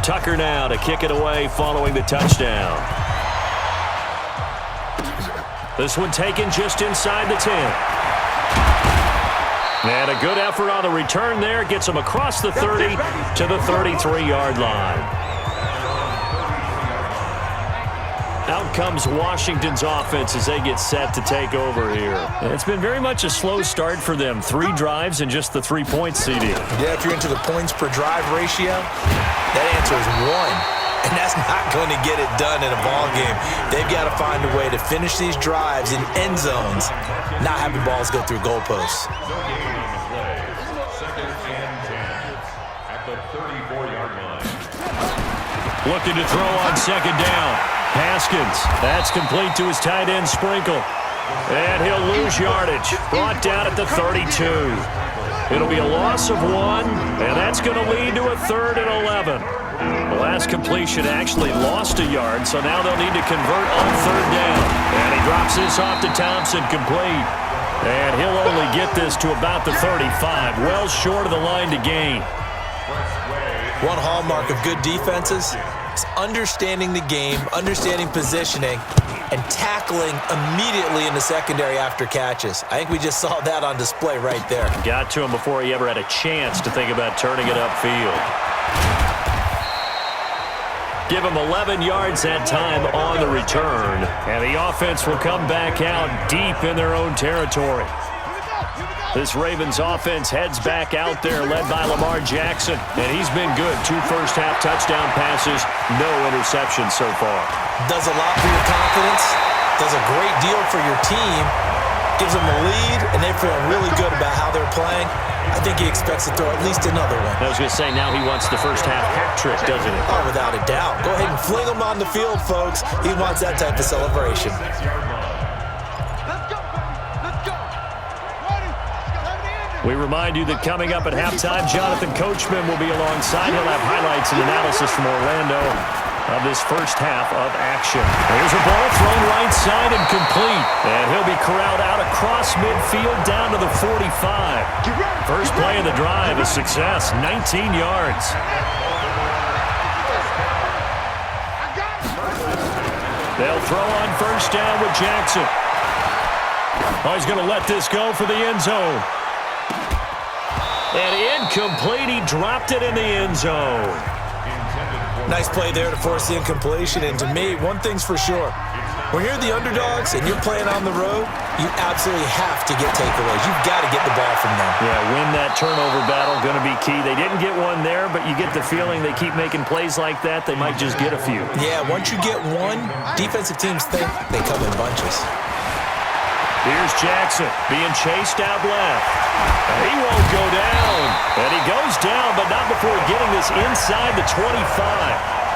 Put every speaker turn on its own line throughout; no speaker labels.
Tucker now to kick it away following the touchdown. This one taken just inside the 10. And a good effort on the return there. Gets him across the 30 to the 33-yard line. Out comes Washington's offense as they get set to take over here. It's been very much a slow start for them. 3 drives and just the 3 points, CD.
Yeah, if you're into the points per drive ratio, that answer is 1. And that's not going to get it done in a ball game. They've got to find a way to finish these drives in end zones, not having balls go through goalposts.
Looking to throw on second down. Haskins, that's complete to his tight end Sprinkle. And he'll lose yardage. Brought down at the 32. It'll be a loss of 1, and that's going to lead to a 3rd and 11. The last completion actually lost a yard, so now they'll need to convert on 3rd down. And he drops this off to Thompson, complete. And he'll only get this to about the 35, well short of the line to gain.
One hallmark of good defenses is understanding the game, understanding positioning, and tackling immediately in the secondary after catches. I think we just saw that on display right there.
Got to him before he ever had a chance to think about turning it upfield. Give him 11 yards that time on the return, and the offense will come back out deep in their own territory. This Ravens offense heads back out there, led by Lamar Jackson, and he's been good. 2 first-half touchdown passes, no interceptions so far.
Does a lot for your confidence, does a great deal for your team, gives them a lead, and they feel really good about how they're playing. I think he expects to throw at least another one.
I was going to say, now he wants the first-half hat trick, doesn't he?
Oh, without a doubt. Go ahead and fling him on the field, folks. He wants that type of celebration.
We remind you that coming up at halftime, Jonathan Coachman will be alongside. He'll have highlights and analysis from Orlando of this first half of action. Here's a ball thrown right side and complete. And he'll be corralled out across midfield down to the 45. First play of the drive, a success, 19 yards. They'll throw on first down with Jackson. Oh, he's going to let this go for the end zone. And incomplete, he dropped it in the end zone.
Nice play there to force the incompletion, and to me, one thing's for sure. When you're the underdogs and you're playing on the road, you absolutely have to get takeaways. You've got to get the ball from them.
Yeah, win that turnover battle, going to be key. They didn't get one there, but you get the feeling they keep making plays like that, they might just get a few.
Yeah, once you get one, defensive teams think they come in bunches.
Here's Jackson being chased out left. And he won't go down. And he goes down, but not before getting this inside the 25.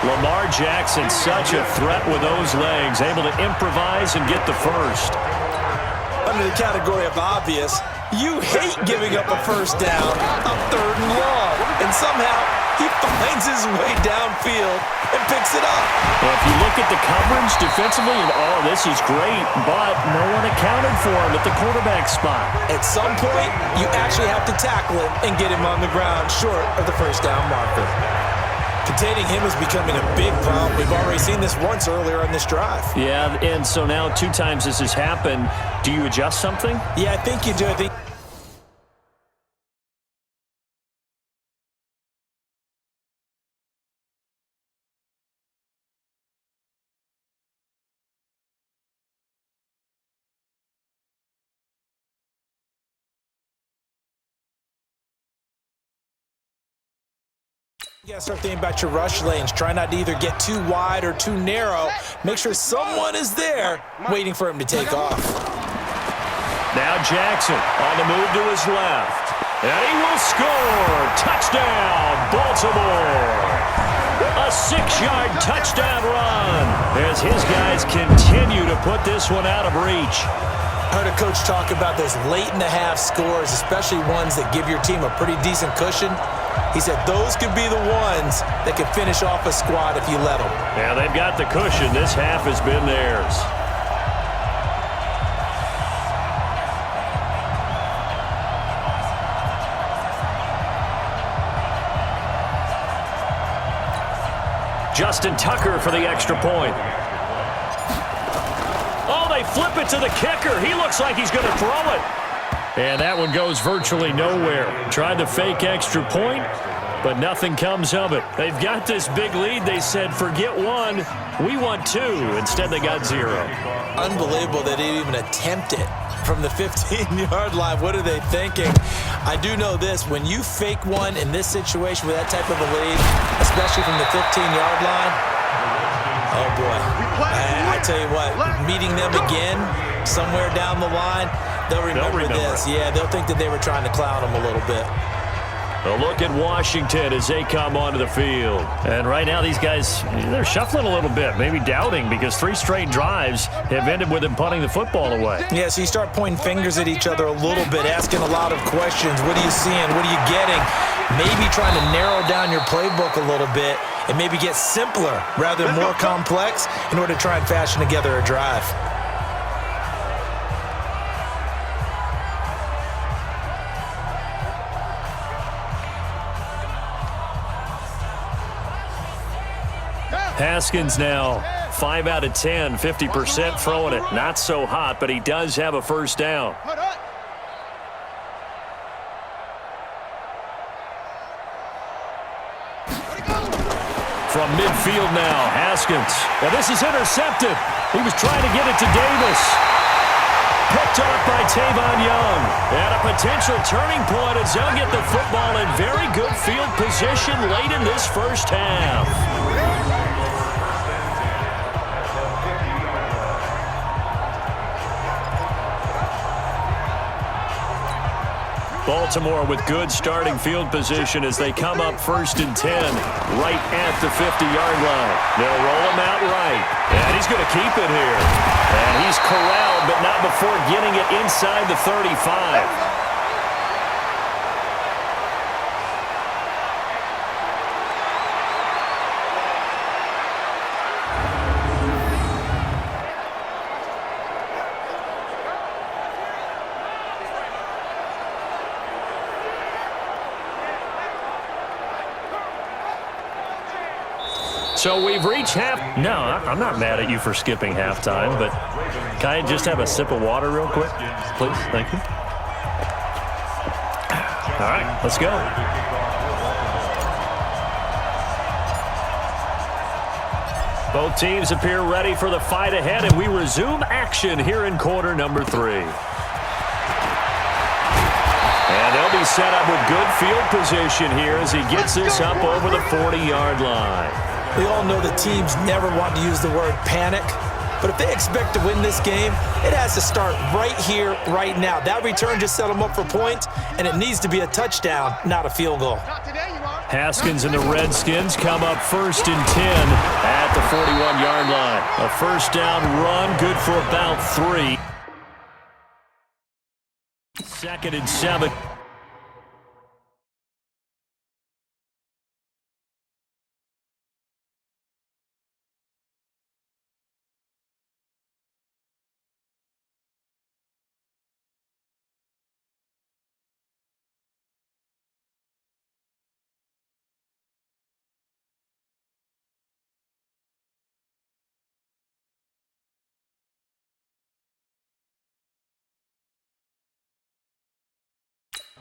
Lamar Jackson, such a threat with those legs, able to improvise and get the first.
Under the category of obvious, you hate giving up a first down on 3rd and long. And somehow, he finds his way downfield and picks it up.
Well, if you look at the coverage defensively, oh, this is great, but no one accounted for him at the quarterback spot.
At some point, you actually have to tackle him and get him on the ground short of the first down marker. Containing him is becoming a big problem. We've already seen this once earlier on this drive.
Yeah, and so now 2 times this has happened. Do you adjust something?
Yeah, I think you do. I think you gotta start thinking about your rush lanes. Try not to either get too wide or too narrow. Make sure someone is there waiting for him to take off.
Now Jackson on the move to his left. And he will score. Touchdown, Baltimore. A 6-yard touchdown run as his guys continue to put this one out of reach.
I heard a coach talk about those late-in-the-half scores, especially ones that give your team a pretty decent cushion. He said those could be the ones that could finish off a squad if you let them.
Yeah, they've got the cushion. This half has been theirs. Justin Tucker for the extra point. Oh, they flip it to the kicker. He looks like he's going to throw it. And that one goes virtually nowhere. Tried to fake extra point, but nothing comes of it. They've got this big lead. They said, forget one, we want two. Instead, they got zero.
Unbelievable that they even attempt it from the 15-yard line. What are they thinking? I do know this. When you fake one in this situation with that type of a lead, especially from the 15-yard line, oh, boy. I tell you what, meeting them again somewhere down the line, they'll remember this. Yeah, they'll think that they were trying to clown them a little bit.
A look at Washington as they come onto the field. And right now these guys, they're shuffling a little bit, maybe doubting, because 3 straight drives have ended with them punting the football away.
Yeah, so you start pointing fingers at each other a little bit, asking a lot of questions. What are you seeing? What are you getting? Maybe trying to narrow down your playbook a little bit and maybe get simpler rather than more complex in order to try and fashion together a drive.
Haskins now 5 out of 10, 50% throwing it. Not so hot, but he does have a first down. From midfield now, Haskins. Well, this is intercepted. He was trying to get it to Davis. Picked off by Tavon Young. And a potential turning point as they'll get the football in very good field position late in this first half. Baltimore with good starting field position as they come up 1st and 10 right at the 50-yard line. They'll roll him out right, and he's going to keep it here. And he's corralled, but not before getting it inside the 35. So we've reached half. No, I'm not mad at you for skipping halftime, but can I just have a sip of water real quick, please? Thank you. All right, let's go. Both teams appear ready for the fight ahead, and we resume action here in quarter number 3. And they'll be set up with good field position here as he gets this up over the 40-yard line.
We all know the teams never want to use the word panic, but if they expect to win this game, it has to start right here, right now. That return just set them up for points, and it needs to be a touchdown, not a field goal.
Haskins and the Redskins come up 1st and 10 at the 41-yard line. A first down run, good for about 3. 2nd and 7.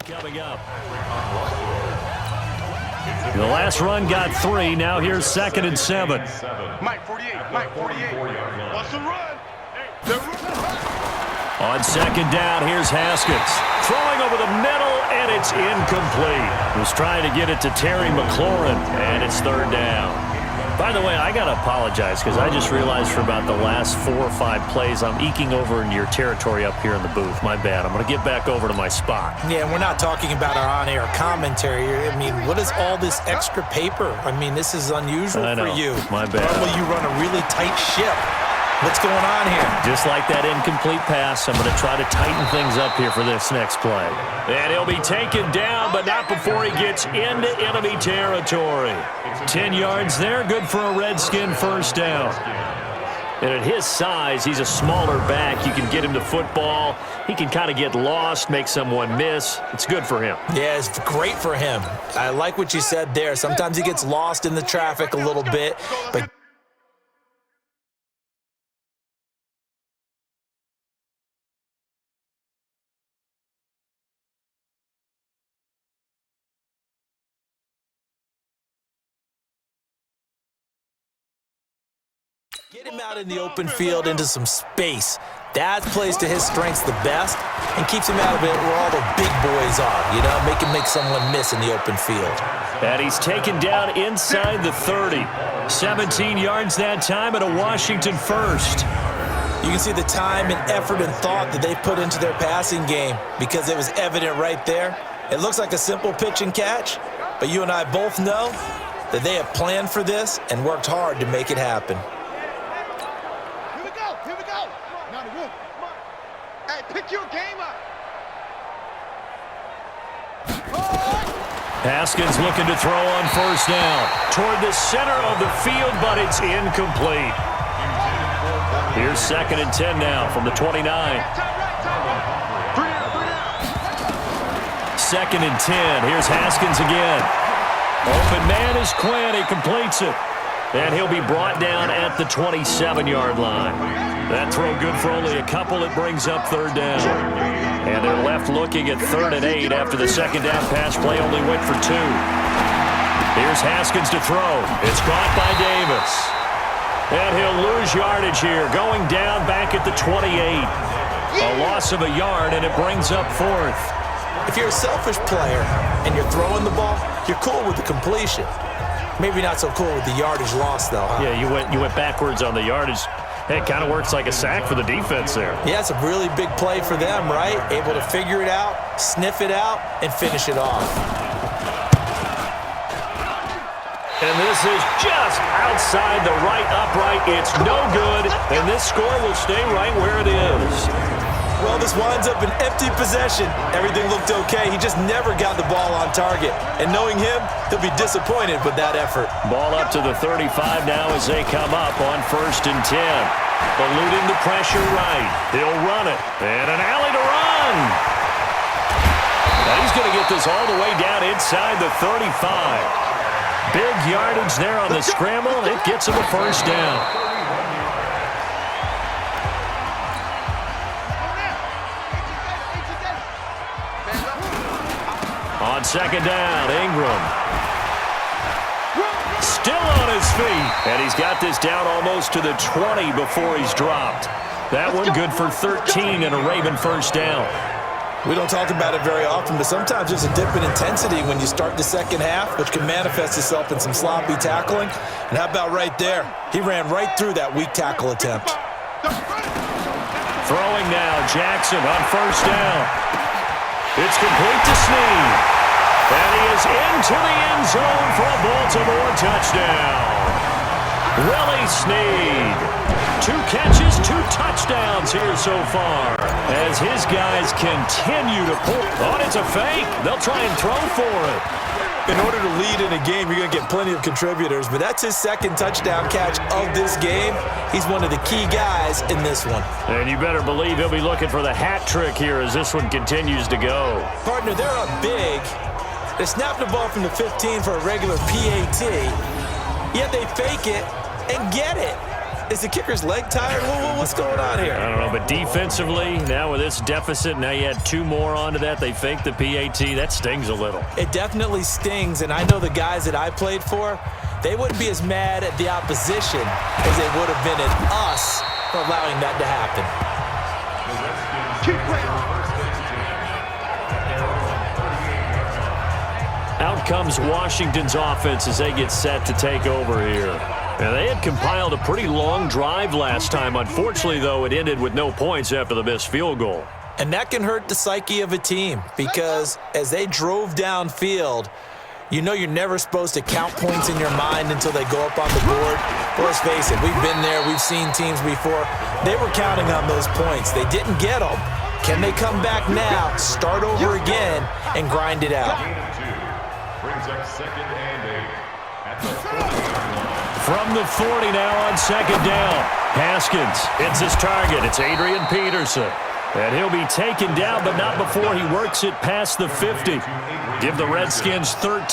Coming up. The last run got 3. Now here's 2nd and 7.
Mike 48. What's the run?
On 2nd down, here's Haskins. Throwing over the middle, and it's incomplete. Was trying to get it to Terry McLaurin, and it's 3rd down. By the way, I got to apologize because I just realized for about the last 4 or 5 plays, I'm eking over into your territory up here in the booth. My bad. I'm going to get back over to my spot.
Yeah, and we're not talking about our on-air commentary. I mean, what is all this extra paper? I mean, this is unusual for you.
My bad.
Normally you run a really tight ship. What's going on here?
Just like that incomplete pass, I'm going to try to tighten things up here for this next play. And he'll be taken down, but not before he gets into enemy territory. 10 yards there, good for a Redskin first down. And at his size, he's a smaller back. You can get him to football. He can kind of get lost, make someone miss. It's good for him.
Yeah, it's great for him. I like what you said there. Sometimes he gets lost in the traffic a little bit, but get him out in the open field into some space. That plays to his strengths the best and keeps him out of it where all the big boys are, make him make someone miss in the open field.
And he's taken down inside the 30. 17 yards that time and a Washington first.
You can see the time and effort and thought that they put into their passing game because it was evident right there. It looks like a simple pitch and catch, but you and I both know that they have planned for this and worked hard to make it happen.
Pick your game up.
Haskins looking to throw on first down. Toward the center of the field, but it's incomplete. Here's 2nd and 10 now from the 29. 2nd and 10. Here's Haskins again. Open man is Quinn. He completes it. And he'll be brought down at the 27-yard line. That throw good for only a couple. It brings up 3rd down. And they're left looking at 3rd and 8 after the 2nd down pass play only went for 2. Here's Haskins to throw. It's caught by Davis. And he'll lose yardage here, going down back at the 28. A loss of a yard, and it brings up 4th.
If you're a selfish player and you're throwing the ball, you're cool with the completion. Maybe not so cool with the yardage loss, though, huh?
Yeah, you went backwards on the yardage. Hey, it kind of works like a sack for the defense there.
Yeah, it's a really big play for them, right? Able to figure it out, sniff it out, and finish it off.
And this is just outside the right upright. It's no good, and this score will stay right where it is.
Well, this winds up an empty possession. Everything looked okay. He just never got the ball on target. And knowing him, he'll be disappointed with that effort.
Ball up to the 35 now as they come up on 1st and 10. Eluding the pressure right. He'll run it. And an alley to run. Now he's going to get this all the way down inside the 35. Big yardage there on the scramble. It gets him a 1st down. On 2nd down, Ingram. Still on his feet. And he's got this down almost to the 20 before he's dropped. That one good for 13 and a Raven 1st down.
We don't talk about it very often, but sometimes there's a dip in intensity when you start the second half, which can manifest itself in some sloppy tackling. And how about right there? He ran right through that weak tackle attempt.
Throwing now, Jackson on 1st down. It's complete to Snead. And he is into the end zone for a Baltimore touchdown. Willie Snead. 2 catches, 2 touchdowns here so far. As his guys continue to pull. Oh, it's a fake. They'll try and throw for it.
In order to lead in a game, you're going to get plenty of contributors, but that's his 2nd touchdown catch of this game. He's one of the key guys in this one.
And you better believe he'll be looking for the hat trick here as this one continues to go.
Partner, they're up big. They snap the ball from the 15 for a regular PAT, yet they fake it and get it. Is the kicker's leg tired? What's going on here?
I don't know, but defensively, now with this deficit, now you add 2 more onto that. They fake the PAT. That stings a little.
It definitely stings, and I know the guys that I played for, they wouldn't be as mad at the opposition as they would have been at us for allowing that to happen.
Out comes Washington's offense as they get set to take over here. Now, they had compiled a pretty long drive last time. Unfortunately, though, it ended with no points after the missed field goal.
And that can hurt the psyche of a team because as they drove downfield, you know you're never supposed to count points in your mind until they go up on the board. Well, let's face it, we've been there, we've seen teams before. They were counting on those points. They didn't get them. Can they come back now, start over again, and grind it out?
Brings up 2nd and 8.
From the 40 now on second down. Haskins hits his target. It's Adrian Peterson. And he'll be taken down, but not before he works it past the 50. Give the Redskins 13.